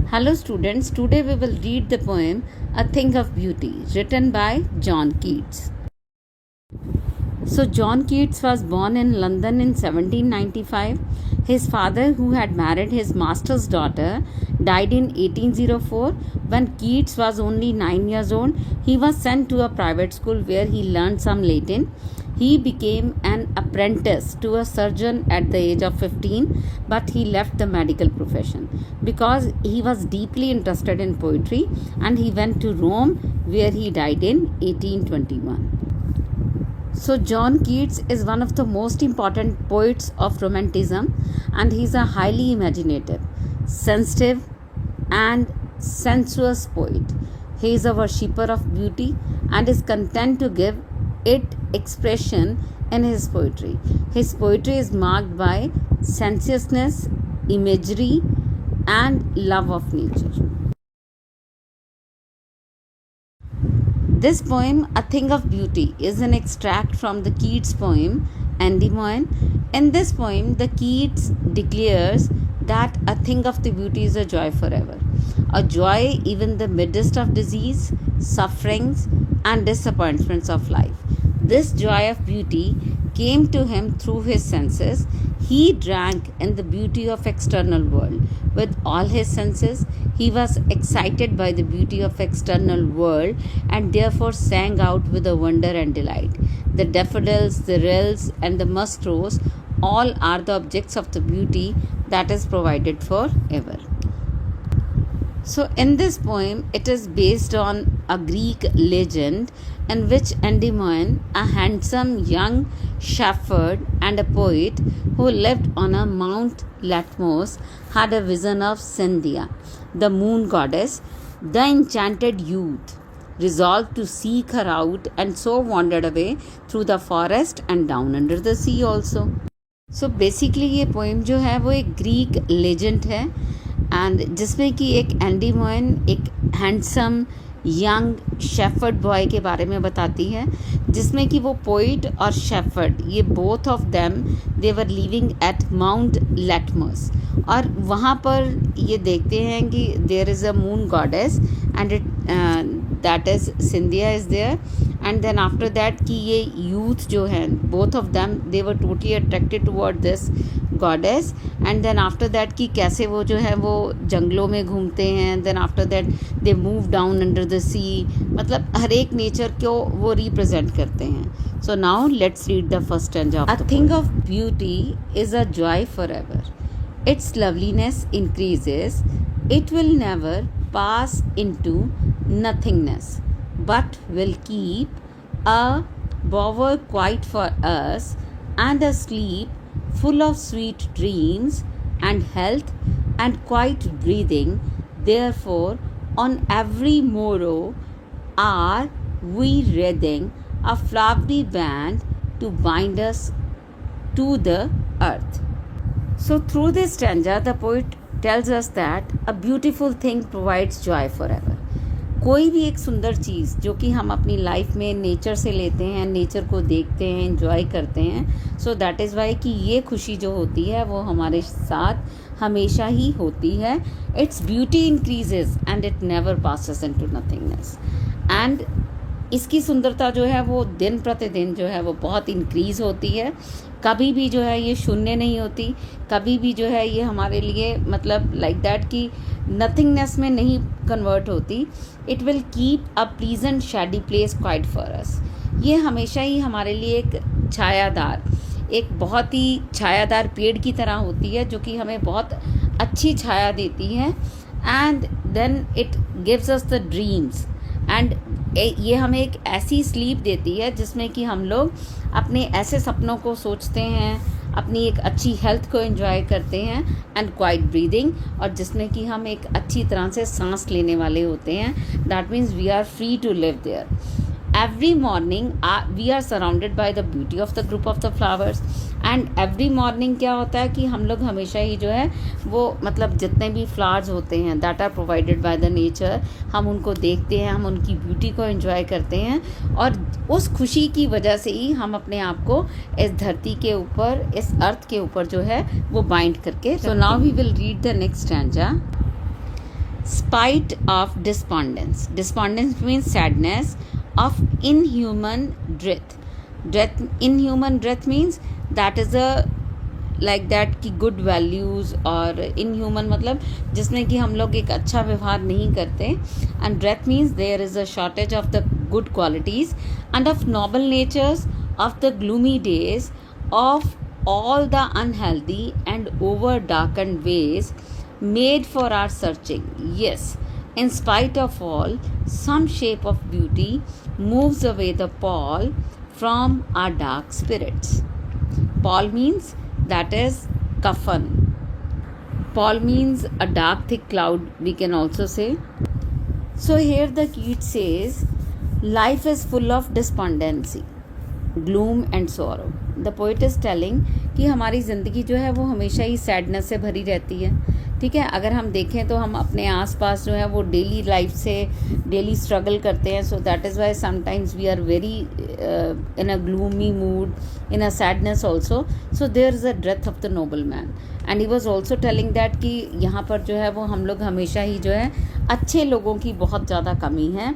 Hello students, today we will read the poem A Thing of Beauty written by John Keats. So John Keats was born in London in 1795. His father, who had married his master's daughter, died in 1804. When Keats was only 9 years old, he was sent to a private school where he learned some Latin. He became an apprentice to a surgeon at the age of 15, but he left the medical profession because he was deeply interested in poetry, and he went to Rome where he died in 1821. So John Keats is one of the most important poets of Romanticism, and he is a highly imaginative, sensitive and sensuous poet. He is a worshipper of beauty and is content to give it expression in his poetry. His poetry is marked by sensuousness, imagery and love of nature. This poem, A Thing of Beauty, is an extract from the Keats poem Endymion. In this poem, the Keats declares that a thing of the beauty is a joy forever, a joy even in the midst of disease, sufferings, and disappointments of life. This joy of beauty came to him through his senses. He drank in the beauty of external world with all his senses. He was excited by the beauty of external world and therefore sang out with a wonder and delight. The daffodils, the rills, and the musk rose all are the objects of the beauty that is provided forever. So in this poem, it is based on a Greek legend in which Endymion, a handsome young shepherd and a poet who lived on a Mount Latmos, had a vision of Cynthia, the moon goddess. The enchanted youth resolved to seek her out and so wandered away through the forest and down under the sea also. So basically ये poem जो है वो एक Greek legend है, and जिसमें कि एक एंडीमोइन एक हैंडसम यंग शेफर्ड बॉय के बारे में बताती है, जिसमें कि वो पोइट और शेफर्ड ये both of them they were living at mount Latmus, और वहाँ पर ये देखते हैं कि there is a moon goddess and it that is Cynthia is there, and then after that कि ये यूथ जो है both of them they were totally attracted toward this goddess, and then after that कि कैसे वो जो है वो जंगलों में घूमते हैं, then after that they move down under the sea, मतलब हर एक नेचर को वो रिप्रेजेंट करते हैं. So now let's read the first stanza. A thing of beauty is a joy for ever, its loveliness increases, it will never pass into nothingness, but will keep a bower quiet for us, and a sleep full of sweet dreams and health and quiet breathing. Therefore, on every morrow are we wreathing a flowery band to bind us to the earth. So, through this stanza, the poet tells us that a beautiful thing provides joy forever. कोई भी एक सुंदर चीज़ जो कि हम अपनी life में nature से लेते हैं, नेचर को देखते हैं, एंजॉय करते हैं, सो दैट इज़ वाई कि ये खुशी जो होती है वो हमारे साथ हमेशा ही होती है. Its beauty increases and it never passes into nothingness, and इसकी सुंदरता जो है वो दिन प्रतिदिन जो है वो बहुत इंक्रीज़ होती है. कभी भी जो है ये शून्य नहीं होती, कभी भी जो है ये हमारे लिए मतलब लाइक दैट कि नथिंगनेस में नहीं कन्वर्ट होती. It will keep a pleasant Shady place quiet for us. ये हमेशा ही हमारे लिए एक छायादार, एक बहुत ही छायादार पेड़ की तरह होती है जो कि हमें बहुत अच्छी छाया देती है. And then it gives us the dreams, and ये हमें एक ऐसी स्लीप देती है जिसमें कि हम लोग अपने ऐसे सपनों को सोचते हैं, अपनी एक अच्छी हेल्थ को एंजॉय करते हैं, एंड क्वाइट ब्रीदिंग, और जिसमें कि हम एक अच्छी तरह से सांस लेने वाले होते हैं. That means we are free to live there. Every morning we are surrounded by the beauty of the group of the flowers, and every morning क्या होता है कि हम लोग हमेशा ही जो है वो मतलब जितने भी फ्लावर्स होते हैं that are provided by the nature, हम उनको देखते हैं, हम उनकी ब्यूटी को एंजॉय करते हैं, और उस खुशी की वजह से ही हम अपने आप को इस धरती के ऊपर, इस अर्थ के ऊपर जो है वो बाइंड करके. So now we will read the next stanza. spite of despondence. Despondence means sadness of inhuman death. Inhuman death means that is a like that कि गुड वैल्यूज़, और इनह्यूमन मतलब जिसमें कि हम लोग एक अच्छा व्यवहार नहीं करते. And death means there is a shortage of the good qualities and of noble natures of the gloomy days of all the unhealthy and over darkened ways made for our searching. Yes, in spite of all, some shape of beauty moves away the pall from our dark spirits. Pall means that is kafan. Pall means a dark thick cloud, we can also say. So here the Keats says, life is full of despondency, gloom and sorrow. The poet is telling कि हमारी ज़िंदगी जो है वो हमेशा ही sadness से भरी रहती है. ठीक है, अगर हम देखें तो हम अपने आसपास जो है वो डेली लाइफ से डेली स्ट्रगल करते हैं. So that is why sometimes we are very in a gloomy mood, in a sadness also. So there is a death of the noble man. And he was also telling that कि यहाँ पर जो है वो हम लोग हमेशा ही जो है अच्छे लोगों की बहुत ज़्यादा कमी है.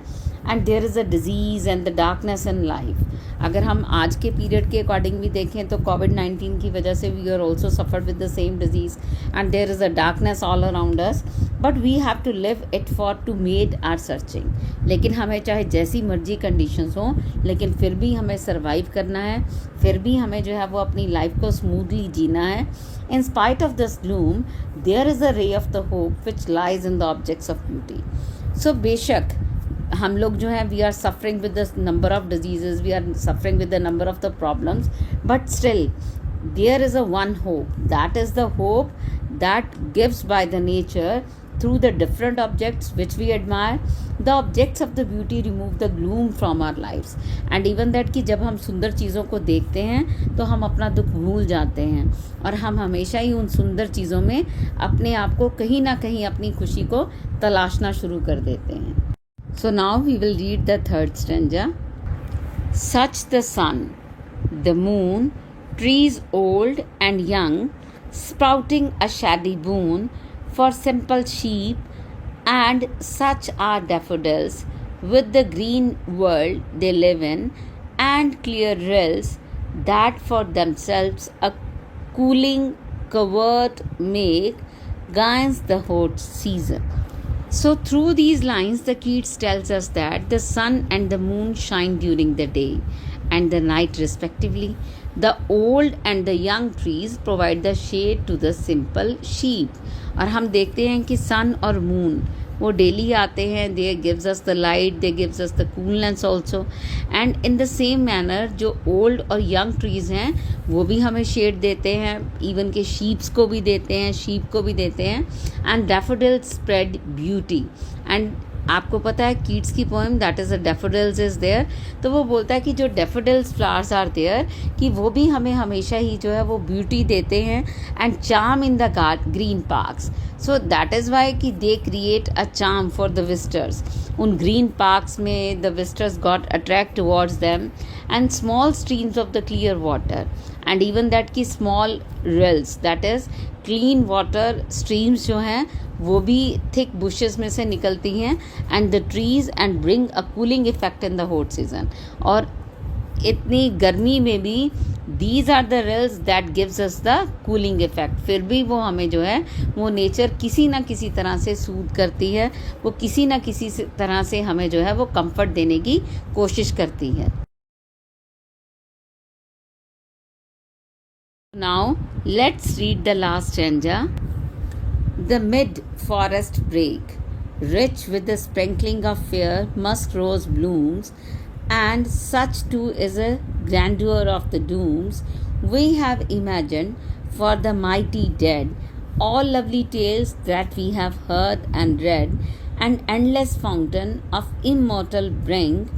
And there is a disease and the darkness in life. अगर हम आज के पीरियड के अकॉर्डिंग भी देखें तो कोविड-19 की वजह से we are also suffered with the same disease and there is a darkness all around us, but we have to live it for to made are searching. लेकिन हमें चाहे जैसी मर्जी कंडीशंस हों, लेकिन फिर भी हमें सर्वाइव करना है, फिर भी हमें जो है वो अपनी लाइफ को स्मूथली जीना है. In spite of this gloom there is a ray of the hope which lies in the objects of beauty. So बेशक हम लोग जो हैं we are suffering with the number of diseases, we are suffering with the number of the problems, but still there is a one hope, that is the hope that gives by the nature through the different objects which we admire. The objects of the beauty remove the gloom from our lives. And even that कि जब हम सुंदर चीज़ों को देखते हैं तो हम अपना दुख भूल जाते हैं और हम हमेशा ही उन सुंदर चीज़ों में अपने आप को कहीं ना कहीं अपनी खुशी को तलाशना शुरू कर देते हैं. So now we will read the third stanza. Such the sun, the moon, trees old and young, sprouting a shady boon for simple sheep, and such are daffodils with the green world they live in, and clear rills that for themselves a cooling covert make guides the hot season. So through these lines the Keats tells us that the sun and the moon shine during the day and the night respectively. The old and the young trees provide the shade to the simple sheep. और हम देखते हैं कि सन और moon वो daily आते हैं, they gives us the light, they gives us the coolness also. And in the same manner जो ओल्ड और यंग ट्रीज़ हैं वो भी हमें शेड देते हैं, इवन के शीप्स को भी देते हैं, शीप को भी देते हैं. And daffodils spread beauty. And आपको पता है कीट्स की poem that is a daffodils is there, तो वो बोलता है कि जो डैफोडिल्स फ्लावर्स आर देयर कि वो भी हमें हमेशा ही जो है वो ब्यूटी देते हैं and charm in the green parks. So that is why कि they create a charm for the visitors. उन ग्रीन पार्क्स में the visitors got attract towards them. And small streams of the clear water and even that की small rills that is clean water streams जो हैं वो भी thick bushes में से निकलती हैं and the trees and bring a cooling effect in the hot season. और इतनी गर्मी में भी these are the rills that gives us the cooling effect. फिर भी वो हमें जो है वो नेचर किसी ना किसी तरह से सूद करती है, वो किसी ना किसी तरह से हमें जो है वो कंफर्ट देने की कोशिश करती है. Now let's read the last stanza. The mid-forest brake, rich with the sprinkling of fair musk rose blooms, and such too is a grandeur of the dooms we have imagined for the mighty dead. All lovely tales that we have heard and read, an endless fountain of immortal brink,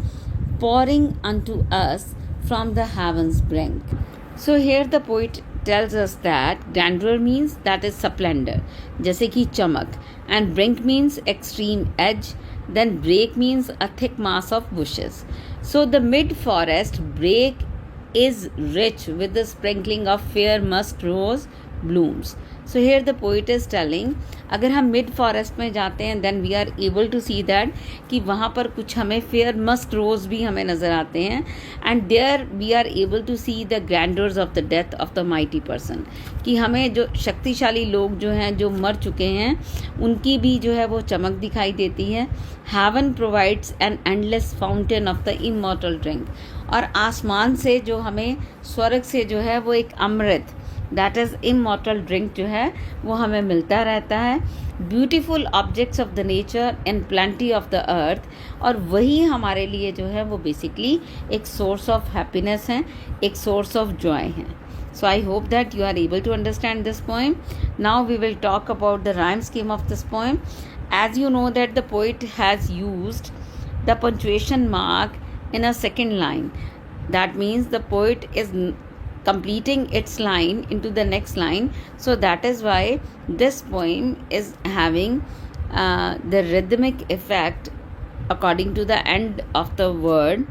pouring unto us from the heaven's brink. So here the poet tells us that grandeur means that is splendor, जैसे कि चमक, and brink means extreme edge, then brake means a thick mass of bushes. So the mid-forest brake is rich with the sprinkling of fair musk rose blooms. So here the poet is telling, अगर हम mid forest में जाते हैं then we are able to see that कि वहाँ पर कुछ हमें फेयर मस्क रोज भी हमें नज़र आते हैं, and there we are able to see the grandeurs of the death of the mighty person, कि हमें जो शक्तिशाली लोग जो हैं, जो मर चुके हैं, उनकी भी जो है वो चमक दिखाई देती है। Heaven provides an endless fountain of the immortal drink, और आसमान से जो हमें स्वर्ग से जो है वो एक अमृत, दैट इज़ इमॉर्टल ड्रिंक जो है वो हमें मिलता रहता है। Beautiful objects of the nature and plenty of the earth, और वही हमारे लिए जो है वो बेसिकली एक सोर्स ऑफ हैप्पीनेस है, एक सोर्स ऑफ जॉय है। So I hope that you are able to understand this poem. Now we will talk about the rhyme scheme of this poem. As you know that the poet has used the punctuation mark in a second line. That means the poet is completing its line into the next line. So that is why this poem is having the rhythmic effect according to the end of the word